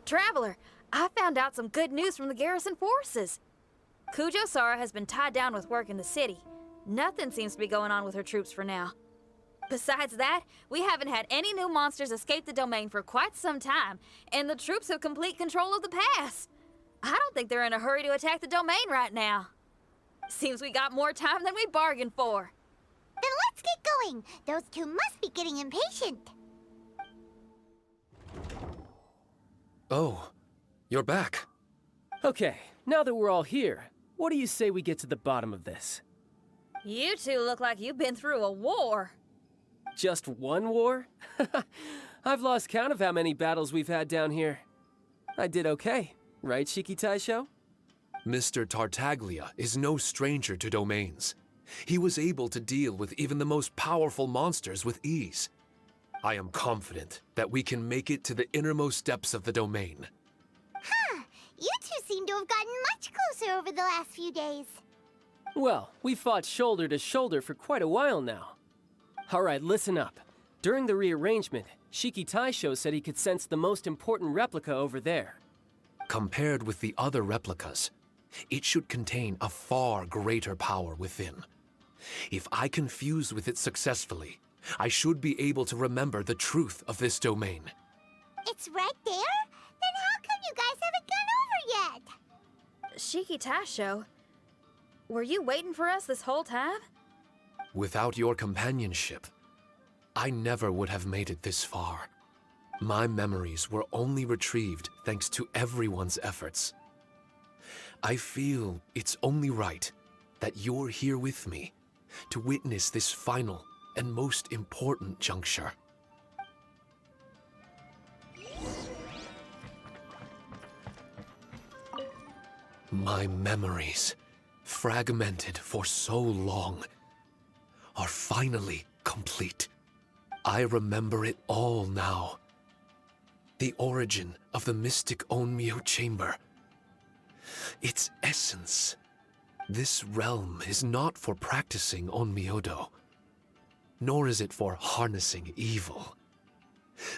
Traveler, I found out some good news from the garrison forces. Kujo-Sara has been tied down with work in the city. Nothing seems to be going on with her troops for now. Besides that, we haven't had any new monsters escape the domain for quite some time, and the troops have complete control of the pass. I don't think they're in a hurry to attack the domain right now. Seems we got more time than we bargained for. Then let's get going. Those two must be getting impatient. Oh, you're back. Okay, now that we're all here, what do you say we get to the bottom of this? You two look like you've been through a war. Just one war? I've lost count of how many battles we've had down here. I did okay, right, Shiki Taisho? Mr. Tartaglia is no stranger to domains. He was able to deal with even the most powerful monsters with ease. I am confident that we can make it to the innermost depths of the domain. Huh. You two seem to have gotten much closer over the last few days. Well, we fought shoulder to shoulder for quite a while now. Alright, listen up. During the rearrangement, Shiki Taisho said he could sense the most important replica over there. Compared with the other replicas, it should contain a far greater power within. If I can fuse with it successfully, I should be able to remember the truth of this domain. It's right there? Then how come you guys haven't gone over yet? Shiki Taisho, were you waiting for us this whole time? Without your companionship, I never would have made it this far. My memories were only retrieved thanks to everyone's efforts. I feel it's only right that you're here with me to witness this final and most important juncture. My memories, fragmented for so long, are finally complete. I remember it all now. The origin of the mystic Onmyo chamber. Its essence. This realm is not for practicing Onmyodo, nor is it for harnessing evil.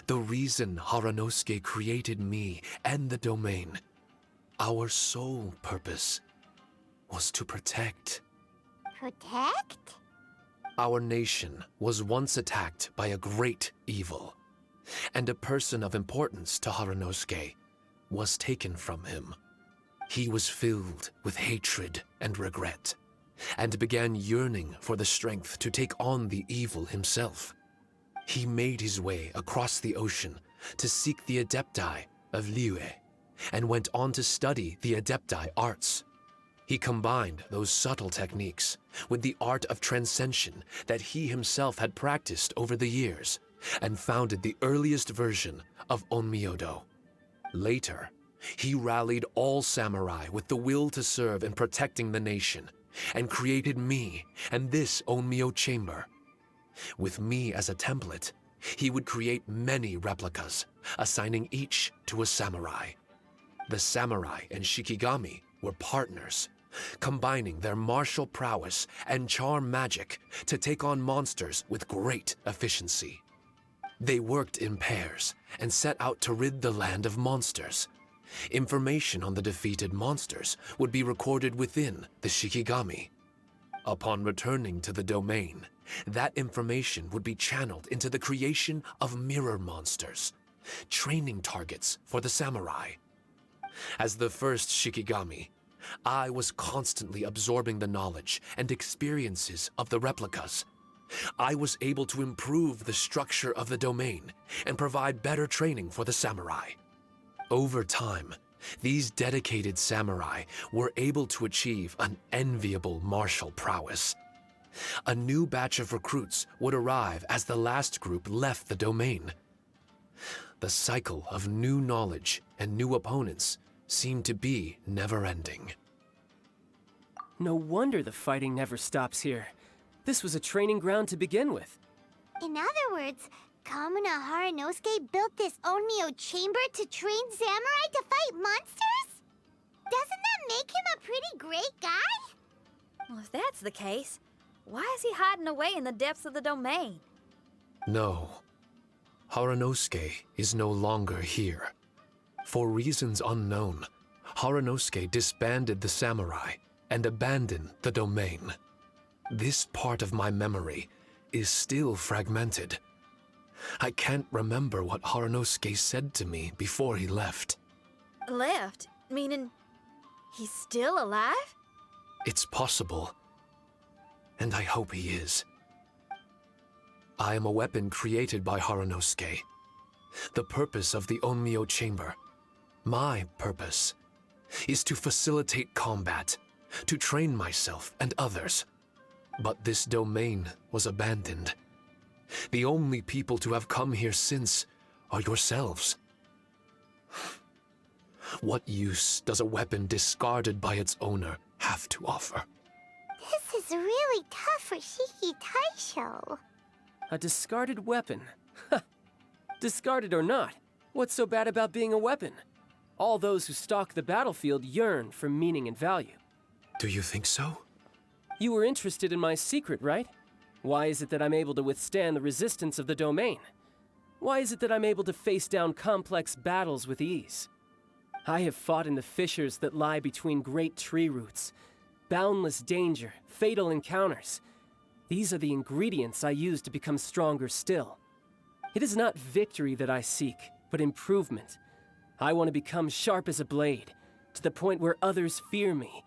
The reason Haranosuke created me and the domain, our sole purpose, was to protect. Protect? Our nation was once attacked by a great evil, and a person of importance to Haranosuke was taken from him. He was filled with hatred and regret, and began yearning for the strength to take on the evil himself. He made his way across the ocean to seek the Adepti of Liyue, and went on to study the Adepti arts. He combined those subtle techniques with the art of transcension that he himself had practiced over the years, and founded the earliest version of Onmyodo. Later, he rallied all samurai with the will to serve in protecting the nation, and created me and this Onmyo chamber. With me as a template, he would create many replicas, assigning each to a samurai. The samurai and Shikigami were partners, combining their martial prowess and charm magic to take on monsters with great efficiency. They worked in pairs and set out to rid the land of monsters. Information on the defeated monsters would be recorded within the Shikigami. Upon returning to the domain, that information would be channeled into the creation of mirror monsters, training targets for the samurai. As the first Shikigami, I was constantly absorbing the knowledge and experiences of the replicas. I was able to improve the structure of the domain and provide better training for the samurai. Over time, these dedicated samurai were able to achieve an enviable martial prowess. A new batch of recruits would arrive as the last group left the domain. The cycle of new knowledge and new opponents seemed to be never-ending. No wonder the fighting never stops here. This was a training ground to begin with. In other words, Kamuna Haranosuke built this Onmyo chamber to train samurai to fight monsters? Doesn't that make him a pretty great guy? Well, if that's the case, why is he hiding away in the depths of the domain? No. Haranosuke is no longer here. For reasons unknown, Haranosuke disbanded the samurai and abandoned the domain. This part of my memory is still fragmented. I can't remember what Haranosuke said to me before he left. Left? Meaning he's still alive? It's possible, and I hope he is. I am a weapon created by Haranosuke. The purpose of the Onmyo Chamber, my purpose, is to facilitate combat, to train myself and others. But this domain was abandoned. The only people to have come here since are yourselves. What use does a weapon discarded by its owner have to offer? This is really tough for Shiki Taisho. A discarded weapon. Discarded or not, what's so bad about being a weapon? All those who stalk the battlefield yearn for meaning and value. Do you think so? You were interested in my secret, right? Why is it that I'm able to withstand the resistance of the domain? Why is it that I'm able to face down complex battles with ease? I have fought in the fissures that lie between great tree roots. Boundless danger, fatal encounters. These are the ingredients I use to become stronger still. It is not victory that I seek, but improvement. I want to become sharp as a blade, to the point where others fear me.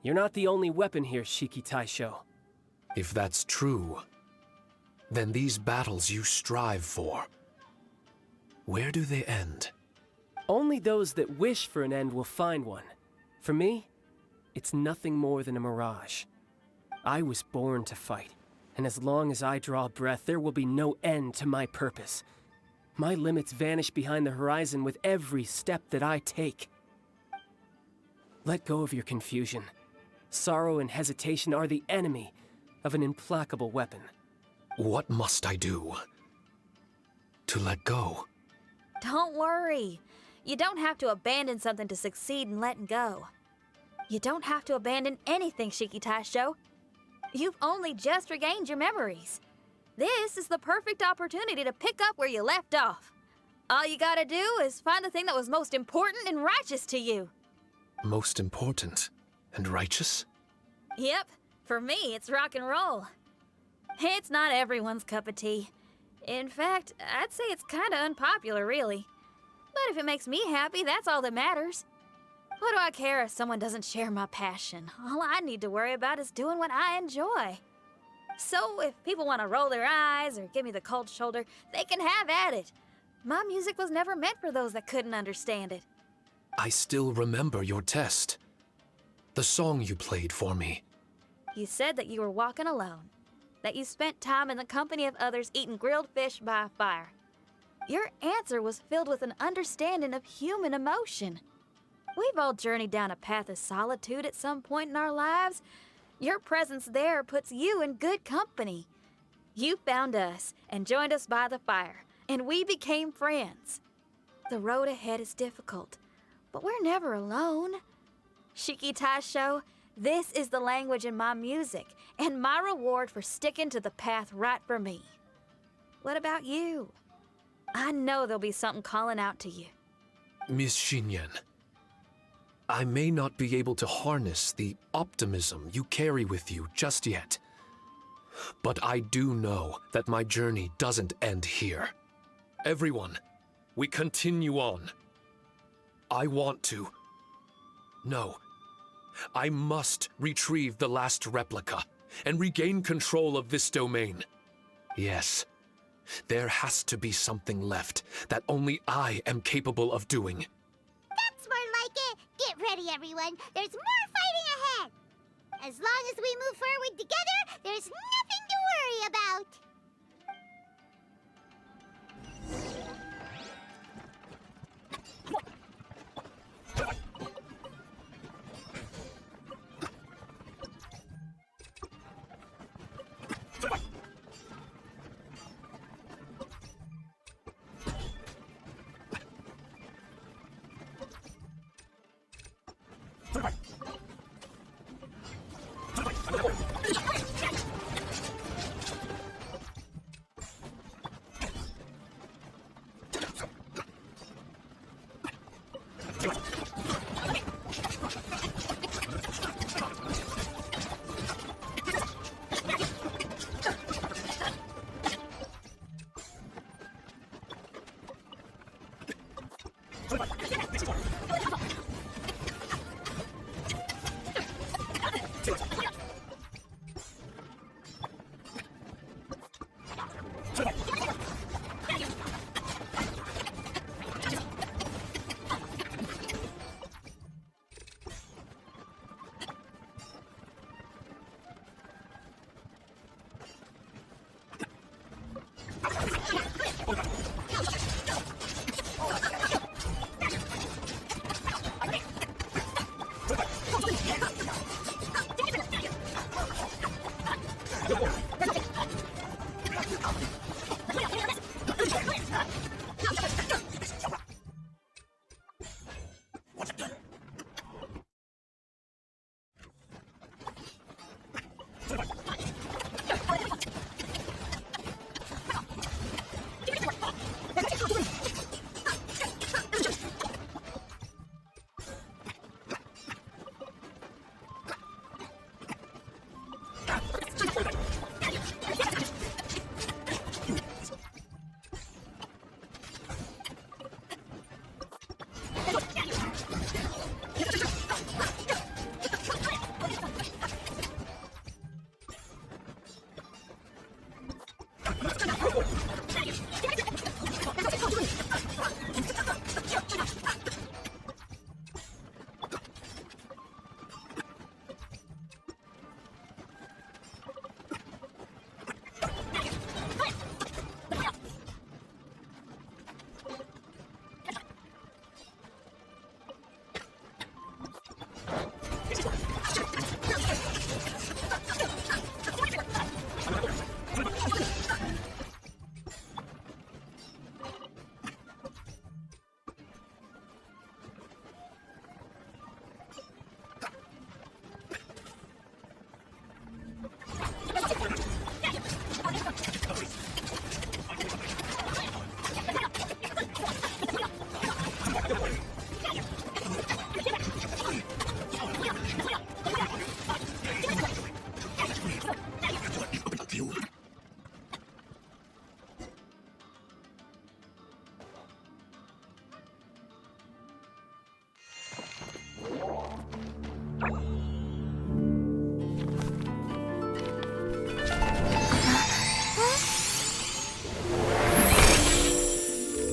You're not the only weapon here, Shiki Taisho. If that's true, then these battles you strive for, where do they end? Only those that wish for an end will find one. For me, it's nothing more than a mirage. I was born to fight, and as long as I draw breath, there will be no end to my purpose. My limits vanish behind the horizon with every step that I take. Let go of your confusion. Sorrow and hesitation are the enemy of an implacable weapon. What must I do to let go? Don't worry. You don't have to abandon something to succeed in letting go. You don't have to abandon anything, Shiki Taisho. You've only just regained your memories. This is the perfect opportunity to pick up where you left off. All you gotta do is find the thing that was most important and righteous to you. Most important and righteous? Yep, for me, it's rock and roll. It's not everyone's cup of tea. In fact, I'd say it's kinda unpopular, really. But if it makes me happy, that's all that matters. What do I care if someone doesn't share my passion? All I need to worry about is doing what I enjoy. So if people want to roll their eyes or give me the cold shoulder, they can have at it. My music was never meant for those that couldn't understand it. I still remember your test. The song you played for me. You said that you were walking alone, that you spent time in the company of others eating grilled fish by a fire. Your answer was filled with an understanding of human emotion. We've all journeyed down a path of solitude at some point in our lives. Your presence there puts you in good company. You found us and joined us by the fire, and we became friends. The road ahead is difficult, but we're never alone. Shiki Taisho, this is the language in my music, and my reward for sticking to the path right for me. What about you? I know there'll be something calling out to you. Miss Shinyan, I may not be able to harness the optimism you carry with you just yet, but I do know that my journey doesn't end here. Everyone, we continue on. I want to. No, I must retrieve the last replica and regain control of this domain. Yes, there has to be something left that only I am capable of doing. That's more like it. Get ready, everyone. There's more fighting ahead. As long as we move forward together, there's nothing to worry about.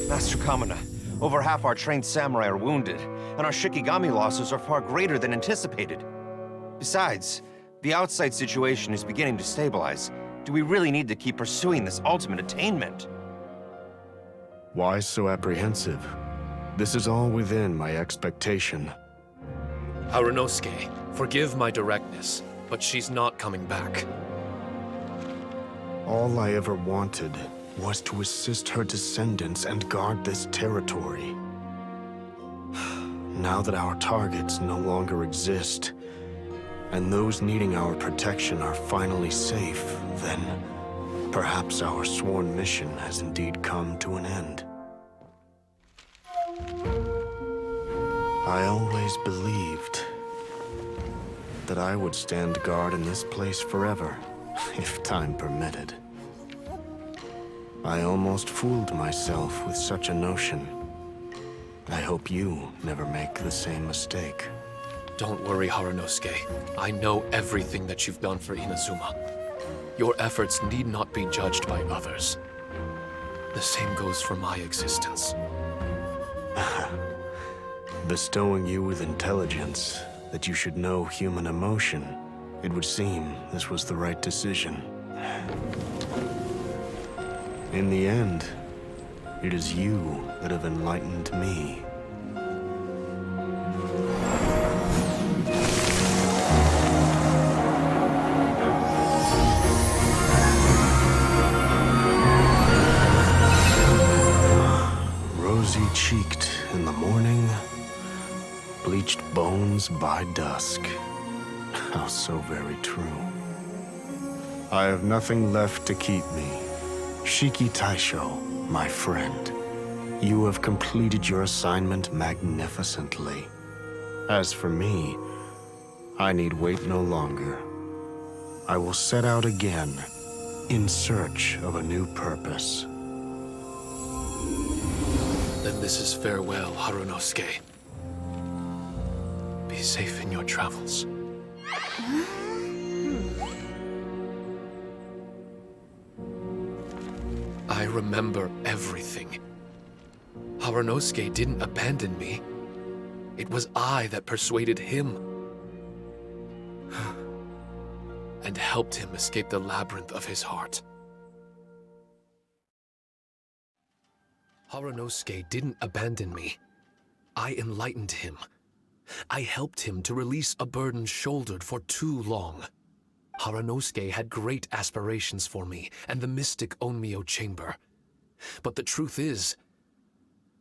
Master Kamina, over half our trained samurai are wounded, and our Shikigami losses are far greater than anticipated. Besides, the outside situation is beginning to stabilize. Do we really need to keep pursuing this ultimate attainment? Why so apprehensive? This is all within my expectation. Harunosuke, forgive my directness, but she's not coming back. All I ever wanted was to assist her descendants and guard this territory. Now that our targets no longer exist, and those needing our protection are finally safe, then perhaps our sworn mission has indeed come to an end. I always believed that I would stand guard in this place forever, if time permitted. I almost fooled myself with such a notion. I hope you never make the same mistake. Don't worry, Harunosuke. I know everything that you've done for Inazuma. Your efforts need not be judged by others. The same goes for my existence. Bestowing you with intelligence, that you should know human emotion, it would seem this was the right decision. In the end, it is you that have enlightened me. Rosy-cheeked in the morning, bleached bones by dusk. How so very true. I have nothing left to keep me. Shiki Taisho, my friend, you have completed your assignment magnificently. As for me, I need wait no longer. I will set out again, in search of a new purpose. Then this is farewell, Harunosuke. Be safe in your travels. I remember everything. Harunosuke didn't abandon me. It was I that persuaded him and helped him escape the labyrinth of his heart. Harunosuke didn't abandon me. I enlightened him. I helped him to release a burden shouldered for too long. Harunosuke had great aspirations for me and the mystic Onmyo chamber. But the truth is,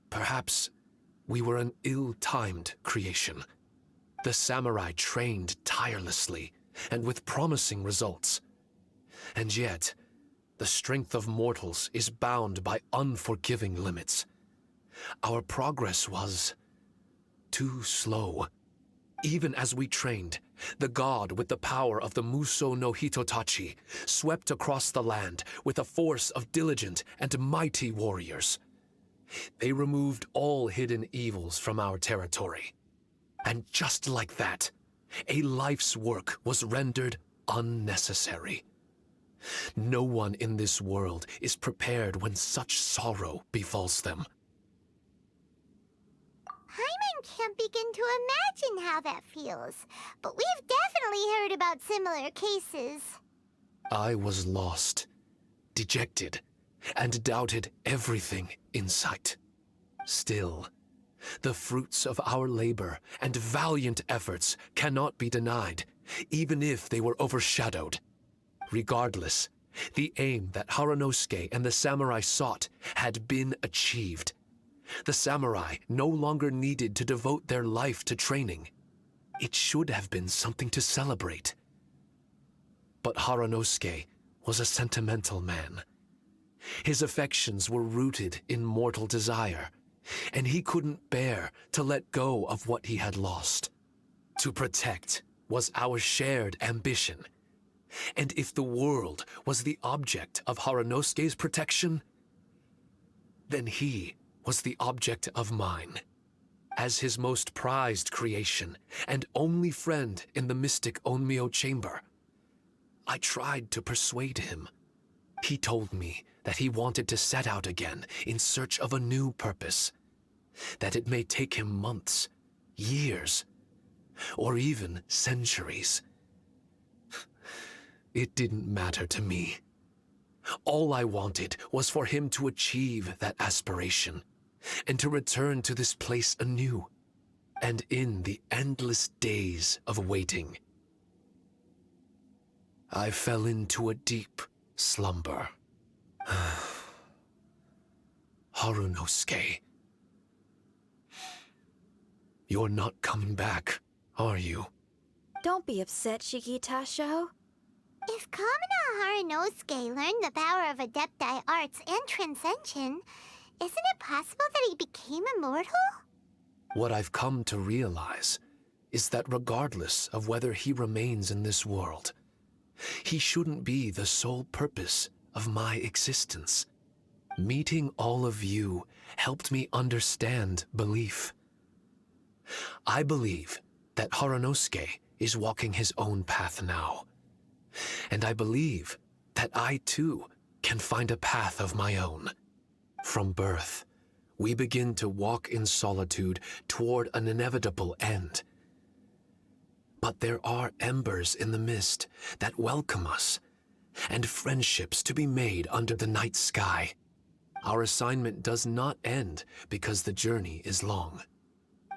perhaps we were an ill-timed creation. The samurai trained tirelessly and with promising results. And yet, the strength of mortals is bound by unforgiving limits. Our progress was too slow. Even as we trained, the god with the power of the Muso no Hitotachi swept across the land with a force of diligent and mighty warriors. They removed all hidden evils from our territory. And just like that, a life's work was rendered unnecessary. No one in this world is prepared when such sorrow befalls them. Hyman can't begin to imagine how that feels, but we've definitely heard about similar cases. I was lost, dejected, and doubted everything in sight. Still, the fruits of our labor and valiant efforts cannot be denied, even if they were overshadowed. Regardless, the aim that Harunosuke and the samurai sought had been achieved. The samurai no longer needed to devote their life to training. It should have been something to celebrate. But Harunosuke was a sentimental man. His affections were rooted in mortal desire, and he couldn't bear to let go of what he had lost. To protect was our shared ambition. And if the world was the object of Harunosuke's protection, then he was the object of mine. As his most prized creation and only friend in the mystic Onmyo chamber, I tried to persuade him. He told me that he wanted to set out again in search of a new purpose, that it may take him months, years, or even centuries. It didn't matter to me. All I wanted was for him to achieve that aspiration and to return to this place anew. And in the endless days of waiting, I fell into a deep slumber. Harunosuke, you're not coming back, are you? Don't be upset, Shikitasho. If Kamina Harunosuke learned the power of Adepti arts and Transcension, isn't it possible that he became immortal? What I've come to realize is that regardless of whether he remains in this world, he shouldn't be the sole purpose of my existence. Meeting all of you helped me understand belief. I believe that Harunosuke is walking his own path now. And I believe that I too can find a path of my own. From birth, we begin to walk in solitude toward an inevitable end. But there are embers in the mist that welcome us, and friendships to be made under the night sky. Our assignment does not end because the journey is long.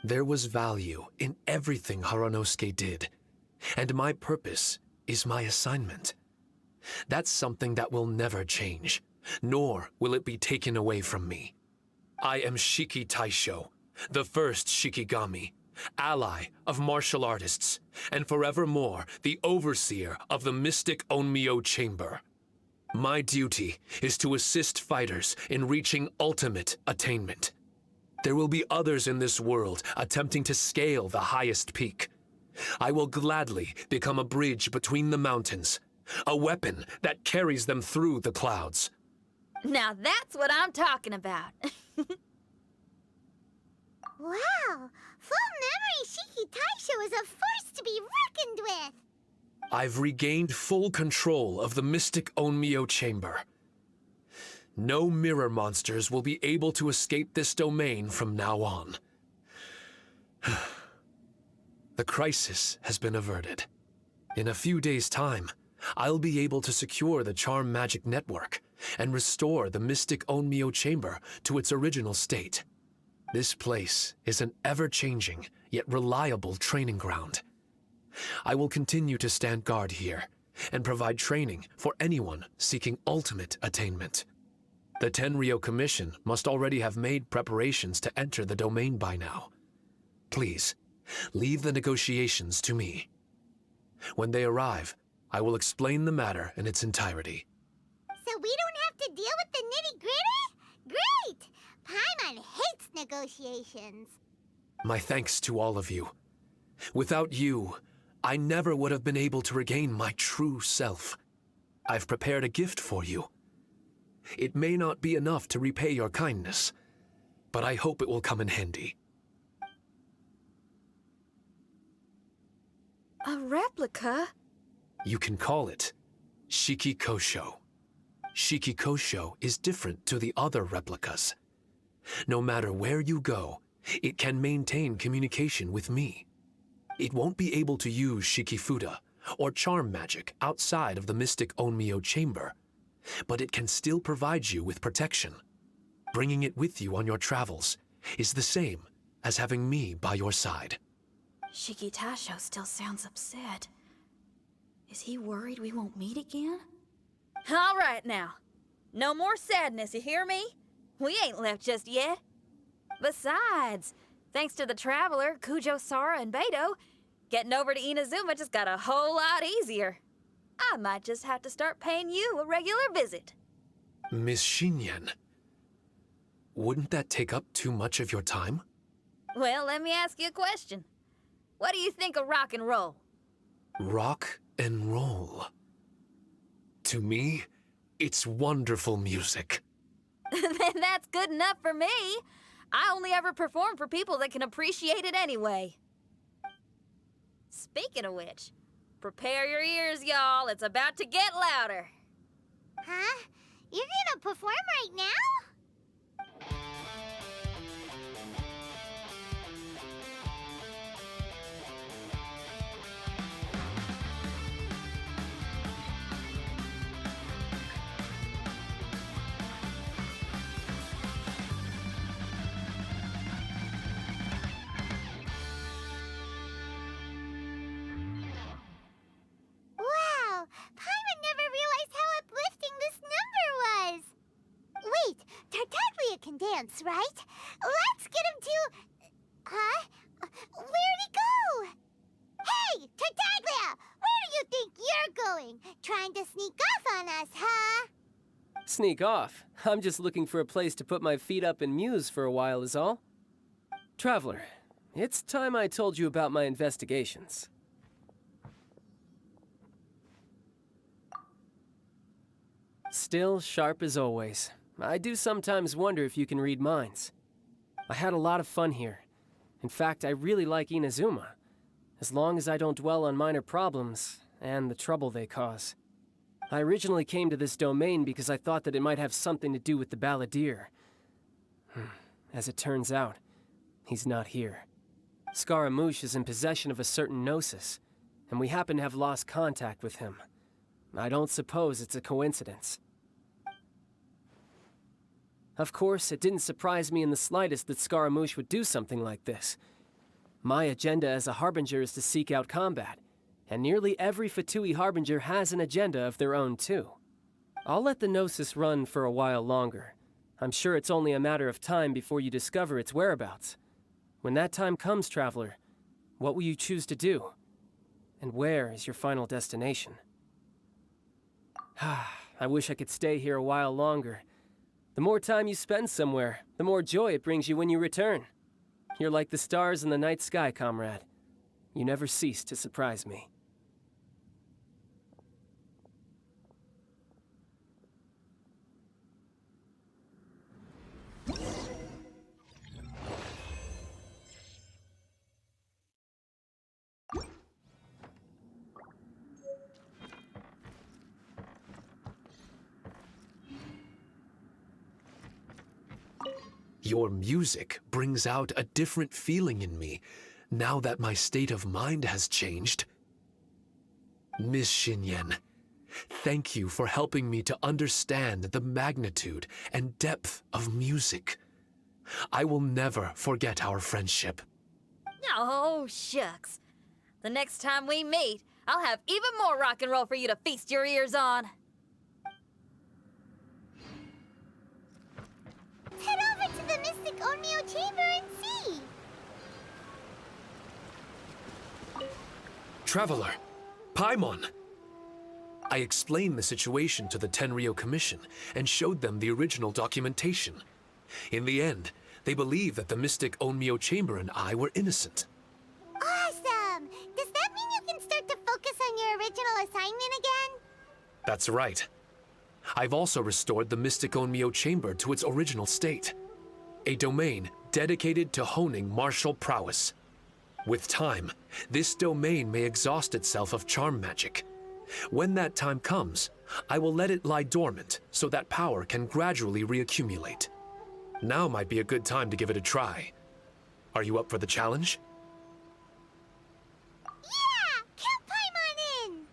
There was value in everything Harunosuke did, and my purpose is my assignment. That's something that will never change, nor will it be taken away from me. I am Shiki Taisho, the first Shikigami, ally of martial artists, and forevermore the overseer of the mystic Onmyo chamber. My duty is to assist fighters in reaching ultimate attainment. There will be others in this world attempting to scale the highest peak. I will gladly become a bridge between the mountains, a weapon that carries them through the clouds. Now that's what I'm talking about. Wow! Full memory Shiki Taisho is a force to be reckoned with! I've regained full control of the Mystic Onmyo Chamber. No mirror monsters will be able to escape this domain from now on. The crisis has been averted. In a few days' time, I'll be able to secure the Charm Magic Network and restore the Mystic Onmyo Chamber to its original state. This place is an ever-changing, yet reliable training ground. I will continue to stand guard here and provide training for anyone seeking ultimate attainment. The Tenryou Commission must already have made preparations to enter the domain by now. Please, leave the negotiations to me. When they arrive, I will explain the matter in its entirety. So we don't have to deal with the nitty-gritty? Great! Paimon hates negotiations. My thanks to all of you. Without you, I never would have been able to regain my true self. I've prepared a gift for you. It may not be enough to repay your kindness, but I hope it will come in handy. A replica? You can call it Shiki Kosho. Shiki Kosho is different to the other replicas. No matter where you go, it can maintain communication with me. It won't be able to use Shikifuda or charm magic outside of the Mystic Onmyo Chamber, but it can still provide you with protection. Bringing it with you on your travels is the same as having me by your side. Shiki Taisho still sounds upset. Is he worried we won't meet again? All right now. No more sadness, you hear me? We ain't left just yet. Besides, thanks to the Traveler, Kujo, Sara, and Beidou, getting over to Inazuma just got a whole lot easier. I might just have to start paying you a regular visit. Miss Xinyan, wouldn't that take up too much of your time? Well, let me ask you a question. What do you think of rock and roll? Rock and roll. To me, it's wonderful music. Then that's good enough for me. I only ever perform for people that can appreciate it anyway. Speaking of which, prepare your ears, y'all. It's about to get louder. Huh? You're gonna perform right now? Wow! Paimon never realized how uplifting this number was! Wait, Tartaglia can dance, right? Let's get him to... Huh? Where'd he go? Hey, Tartaglia! Where do you think you're going? Trying to sneak off on us, huh? Sneak off? I'm just looking for a place to put my feet up and muse for a while is all. Traveler, it's time I told you about my investigations. Still sharp as always. I do sometimes wonder if you can read minds. I had a lot of fun here. In fact, I really like Inazuma, as long as I don't dwell on minor problems and the trouble they cause. I originally came to this domain because I thought that it might have something to do with the balladeer. As it turns out, he's not here. Scaramouche is in possession of a certain gnosis, and we happen to have lost contact with him. I don't suppose it's a coincidence. Of course, it didn't surprise me in the slightest that Scaramouche would do something like this. My agenda as a Harbinger is to seek out combat, and nearly every Fatui Harbinger has an agenda of their own too. I'll let the Gnosis run for a while longer. I'm sure it's only a matter of time before you discover its whereabouts. When that time comes, Traveler, what will you choose to do? And where is your final destination? I wish I could stay here a while longer. The more time you spend somewhere, the more joy it brings you when you return. You're like the stars in the night sky, comrade. You never cease to surprise me. Your music brings out a different feeling in me now that my state of mind has changed. Miss Xinyan, thank you for helping me to understand the magnitude and depth of music. I will never forget our friendship. Oh, shucks. The next time we meet, I'll have even more rock and roll for you to feast your ears on. Head over to the Mystic Onmyo Chamber and see. Traveler, Paimon. I explained the situation to the Tenryo Commission and showed them the original documentation. In the end, they believed that the Mystic Onmyo Chamber and I were innocent. Awesome! Does that mean you can start to focus on your original assignment again? That's right. I've also restored the Mystic Onmyo Chamber to its original state, a domain dedicated to honing martial prowess. With time, this domain may exhaust itself of charm magic. When that time comes, I will let it lie dormant so that power can gradually reaccumulate. Now might be a good time to give it a try. Are you up for the challenge? Yeah! Count Paimon in!